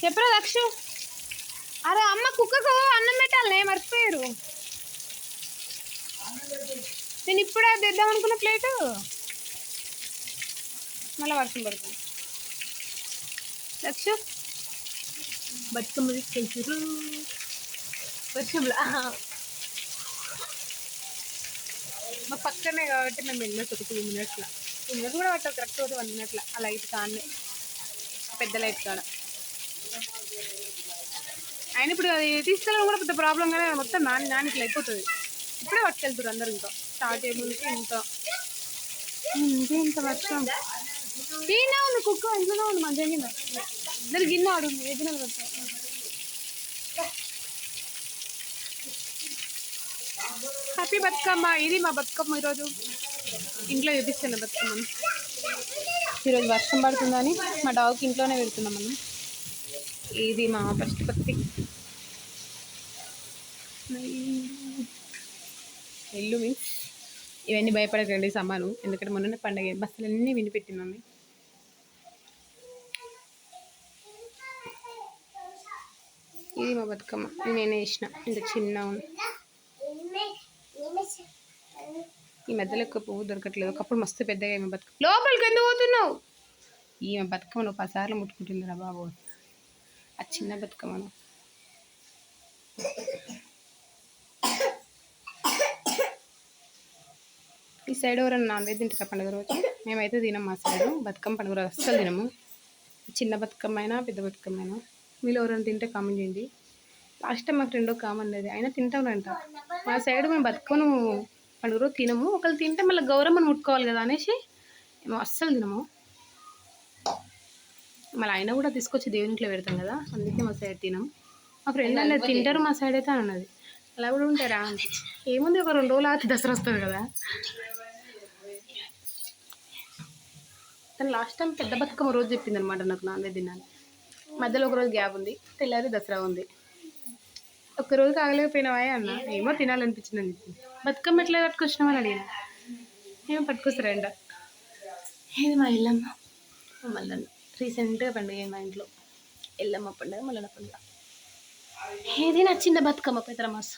చెప్పరా దక్షు? అరే అమ్మ కుక్కకు అన్నం పెట్టాలనే మర్చిపోయారు. నేను ఇప్పుడే తెద్దాం అనుకున్న ప్లేటు మళ్ళీ వర్షం పడుతుంది. దక్షు బతుకమ్మ తీసుకెళ్తారు వర్షంలో. మా పక్కనే కాబట్టి మేము వెళ్ళొచ్చు ఒక 2 మినిట్స్లో. 2 మినిట్స్ కూడా పట్టాలి, కరెక్ట్ అవుతుంది 1 మినిట్లో. ఆ లైట్ కానీ పెద్ద లైట్ కాడ అయినా ఇప్పుడు అది తీసుకెళ్ళడం కూడా పెద్ద ప్రాబ్లం కానీ మొత్తం నానికి అయిపోతుంది. ఇప్పుడే పట్టుకెళ్తారు అందరు. ఇంకా స్టార్ట్ అయ్యే ముందుకి ఇంత వర్షం. ఈయన ఉంది కుక్క, ఇంట్లోనే ఉంది మంచిగా కింద. ఇద్దరు గిన్నె ఆడుంది ఏ గిన్నెలు పెడతా. హ్యాపీ బతుకమ్మ. ఇది మా బతుకమ్మ. ఈరోజు ఇంట్లో చూపిస్తాను బతుకమ్మని. ఈరోజు వర్షం పడుతుందని మా డాగ్కి ఇంట్లోనే పెడుతున్నాం మనం. ఇది మా ఫస్ట్ పత్తి ఇల్లు మీన్స్ ఇవన్నీ భయపడకండి సమ్మాను, ఎందుకంటే మొన్ననే పండగ బస్సులన్నీ వినిపెట్టింది మమ్మీ. ఇది మా బతుకమ్మ, నేనే వేసిన. ఇంత చిన్న ఈ మధ్యలో ఎక్కువ పువ్వు దొరకట్లేదు. ఒకప్పుడు మస్తు పెద్దగా ఈమె బతుకమ్మ. లోపలికి ఎందుకు పోతున్నావు? ఈమె బతుకమ్మను 10 సార్లు ముట్టుకుంటుందిరా బాబు, ఆ చిన్న బతుకమ్మను. ఈ సైడ్ ఎవరైనా నాన్ వెజ్ తింటారా పండుగ రోజు? మేమైతే తినం. మా సైడు బతుకమ్మ పండుగ రోజు అస్సలు తినము. చిన్న బతుకమ్మ అయినా పెద్ద బతుకమ్మ అయినా. మీరు ఎవరైనా తింటే కామెంట్ చేయండి. లాస్ట్ టైం మా ఫ్రెండ్ కామెంట్ లేదు, అయినా తింటామంట. మా సైడ్ మేము బతుకమ్మను పండుగ రోజు తినము. ఒకళ్ళు తింటే మళ్ళీ గౌరమ్మను ముట్టుకోవాలి కదా అనేసి మేము అస్సలు తినము. మళ్ళీ అయినా కూడా తీసుకొచ్చి దేవునిట్లో పెడతాం కదా, అందుకే మా సైడ్ తినం. మా ఫ్రెండ్ అన్నది తింటారు మా సైడ్ అయితే అన్నది. అలా కూడా ఉంటారా అంటే ఏముంది, ఒక 2 రోజులు ఆగితే దసరా వస్తుంది కదా. తను లాస్ట్ టైం పెద్ద బతుకమ్మ రోజు చెప్పింది అనమాట నాకు నాన్ వెజ్ తిన్నాను. మధ్యలో ఒక రోజు గ్యాప్ ఉంది, తెల్లారి దసరా ఉంది. ఒక్కరోజు కాగలేకపోయినావా అన్న. ఏమో తినాలనిపించింది అని చెప్పింది. బతుకమ్మ ఎట్లా పట్టుకొచ్చినామని అడిగిన. ఏమో పట్టుకొస్తారంట. ఇది మా ఎల్లమ్మ మల్లన్న. రీసెంట్గా పండుగ మా ఇంట్లో ఎల్లమ్మ పండుగ మల్లన్న పండుగ. ఇది నా చిన్న బతుకమ్మ పెద్దరమాస.